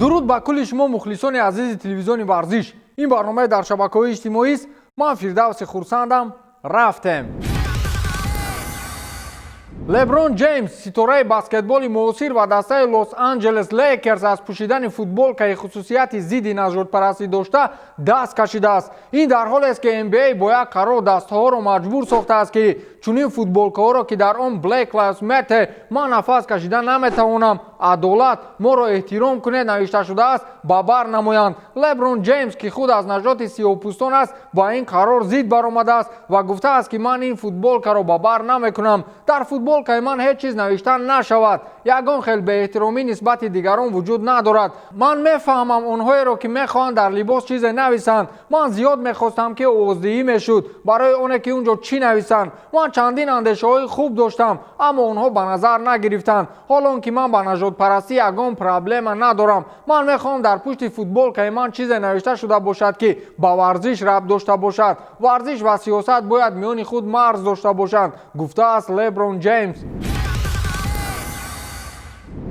дуруд ба кулли шумо мухлисони азизи телевизиони варзиш. ин барномаи дар шабакаҳои иҷтимоист. ман фирдавси хурсандам. рафтем. леброн Ҷеймс, ситораи баскетболи муосир ва дастаи Лос-Анҷелес Лейкерс аз пӯшидани футболкаи хусусияти зидди нажодпарастӣ дошта даст кашидааст. ин дар ҳоле аст ки NBA бо як қарор дастаҳоро маҷбур сохтааст ки чунин футболкаҳоро ки дар он Black Lives Matter ман нафас кашида наметавонам, адолат моро эҳтиром кунед навишта шудааст, ба бар намоянд. леброн Ҷеймс ки худ аз нажоти сиёҳпӯстон аст ба ин қарор зид баромадааст ва гуфтааст ки ман ин футболкаро ба бар намекунам. дар футболкаи ман ҳеҷ чиз навишта нашавад. ягон хел беэҳтиромӣ нисбати дигарон вуҷуд надорад. ман мефаҳмам онҳоеро ки мехоҳанд дар либос чизе нависанд. ман зиёд мехостам ки овоздиҳӣ мешуд барои оне ки унҷо чӣ нависанд. ман чандин андешаҳои хуб доштам, аммо онҳо ба назар нагирифтанд. ҳолон ки ман ба нажодпарастӣ ягон проблема надорам. ман мехоҳам дар пушти футболкаи ман чизе навишта шуда бошад ки ба варзиш рабт дошта бошад. варзиш ва сиёсат бояд миёни худ марз дошта бошанд, гуфтааст леброн Ҷеймс.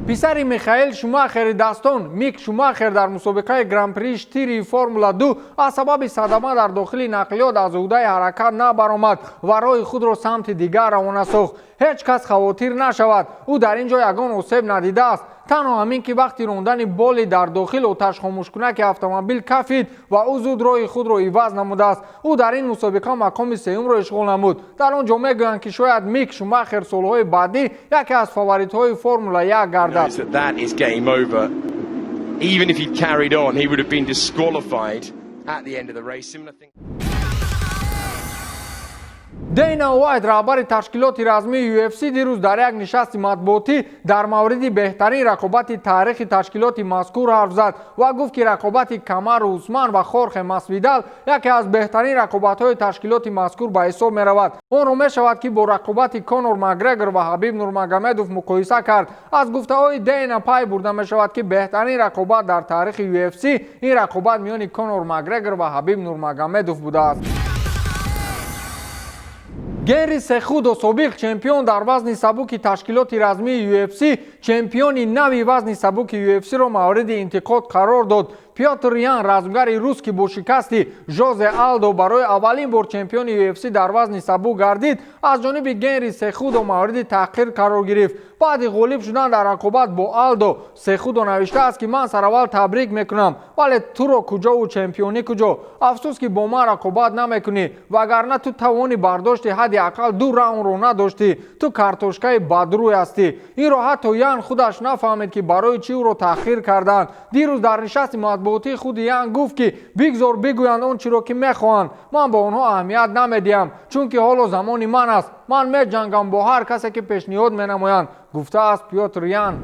писари Михаил Шумахери дастон Мик Шумахер дар мусобиқаи гран-при штири Формула 2 аз сабаби садама дар дохили нақлиёт аз уҳдаи ҳаракат набаромад ва роҳи худро самти дигар равона сохт. ҳеҷ кас хавотир нашавад, ӯ дар ин ҷо ягон осеб надидааст. танҳо ҳамин ки вақти рондани боли дар дохил оташхомӯшкунаки автомобил кафид ва ӯ зуд роҳи худро иваз намудааст. ӯ дар ин мусобиқа мақоми сеюмро ишғол намуд. дар он ҷо мегӯянд ки шояд Мик Шумахер солҳои баъдӣ яке аз фаворитҳои Формула 1 гардад. Дейна Уайт, раҳбари ташкилоти размии UFC, дирӯз дар як нишасти матбуотӣ дар мавриди беҳтарин рақобати таърихи ташкилоти мазкур ҳарф зад ва гуфт ки рақобати Камару Усман ва Хорхе Масвидал яке аз беҳтарин рақобатҳои ташкилоти мазкур ба ҳисоб меравад. онро мешавад ки бо рақобати Конор Макгрегор ва Ҳабиб Нурмагомедов муқоиса кард. аз гуфтаҳои Дейна пай бурда мешавад ки беҳтарин рақобат дар таърихи UFC ин рақобат миёни Конор Макгрегор ва Ҳабиб Нурмагомедов будааст. Генри Сехудо, собиқ чемпион дар вазни сабуки ташкилоти размии UFC, чемпиони нави вазни сабуки UFC-ро мавриди интиқод қарор дод. Пётр Ян, размгари рус ки бо шикасти Жозе Алдо барои аввалин бор чемпиони UFC дар вазни сабук гардид, аз ҷониби Генри Сехудо мавриди таҳқир қарор гирифт. баъди ғолиб шудан дар рақобат бо Алдо, Сехудо навиштааст ки ман сараввал табрик мекунам, вале туро куҷову чемпионӣ куҷо? афсӯс ки бо ман рақобат намекунӣ, вагарна ту тавони бардошти ҳадди ақал 2 раундро надоштӣ. ту картошкаи бадрӯй ҳастӣ. инро ҳатто Ян худаш нафаҳмид ки барои чӣ ӯро таҳқир карданд. дирӯз дар нишасти матбуотӣ худи Ян гуфт ки бигзор бигӯянд он чиро ки мехоҳанд. ман ба онҳо аҳамият намедиҳам, чунки ҳоло замони ман аст. ман меҷангам бо ҳар касе ки пешниҳод менамоянд, гуфтааст Пётр Ян.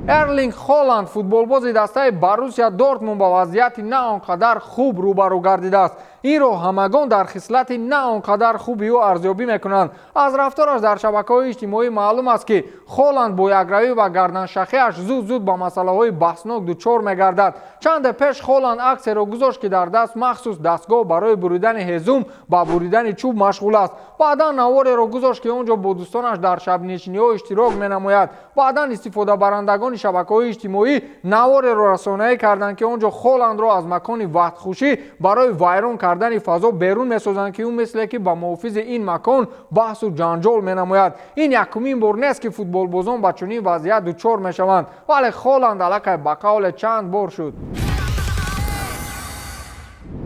Эрлинг Холланд, футболбози дастаи Боруссия Дортмунд ба вазъияти на он қадар хуб рӯбарӯ гардидааст. инро ҳамагон дар хислати на он қадар хуби ӯ арзёбӣ мекунанд. аз рафтораш дар шабакаҳои иҷтимоӣ маълум аст ки Холланд бо ягравӣ ва гарданшахиаш зуд ба масъалаҳои баҳснок дучор мегардад. чанде пеш Холланд аксеро гузошт ки дар даст махсус дастгоҳ барои буридани ҳезум ба буридани чӯб машғул аст. баъдан навореро гузошт ки он ҷо бо дӯстонаш дар шабнишиниҳо иштирок менамояд. баъдан истифодабарандагони шабакаҳои иҷтимоӣ навореро расонаӣ карданд ки он ҷо Холландро аз макони вақтхушӣ барои вайрон кардани фазо берун месозанд ки ӯ мисле ки ба муҳофизи ин макон баҳсу ҷанҷол менамояд. ин якумин бор нест ки футболбозон ба чунин вазъият дучор мешаванд, вале Холланд аллакай ба қавле чанд бор шуд.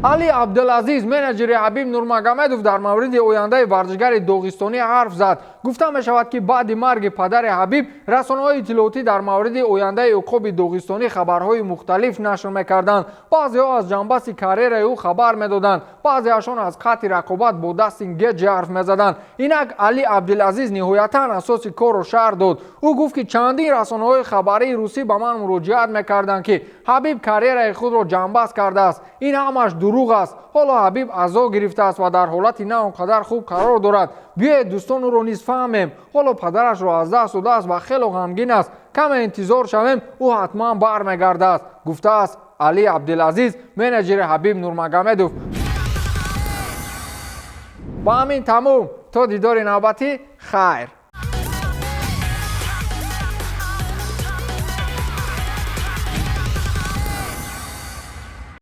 Али Абдулазиз, менеҷери Ҳабиб Нурмагомедов, дар мавриди ояндаи варзишгари доғистонӣ ҳарф зад. гуфта мешавад ки баъди марги падари Ҳабиб, расонаҳои иттилоотӣ дар мавриди ояндаи уқоби доғистонӣ хабарҳои мухталиф нашр мекарданд. баъзеҳо аз ҷанбаси карьераи ӯ хабар медоданд, баъзеашон аз қатъи рақобат бо Дастин Геҷи ҳарф мезаданд. инак Али Абдулазиз ниҳоятан асоси корро шарҳ дод. ӯ гуфт ки чандин расонаҳои хабарии русӣ ба ман муроҷиат мекарданд ки Ҳабиб карьераи худро ҷанбаст кардааст. ин ҳамаш дурӯғ аст. ҳоло Ҳабиб азо гирифтааст ва дар ҳолати на он қадар хуб қарор дорад. биёед дӯстон ӯро низ фаҳмем. ҳоло падарашро аз даст додааст ва хело ғамгин аст. каме интизор шавем, ӯ ҳатман бармегардааст, гуфтааст Али Абдулазиз, менеҷери Ҳабиб Нурмагомедов. ба ҳамин тамом, то дидори навбатӣ, хайр.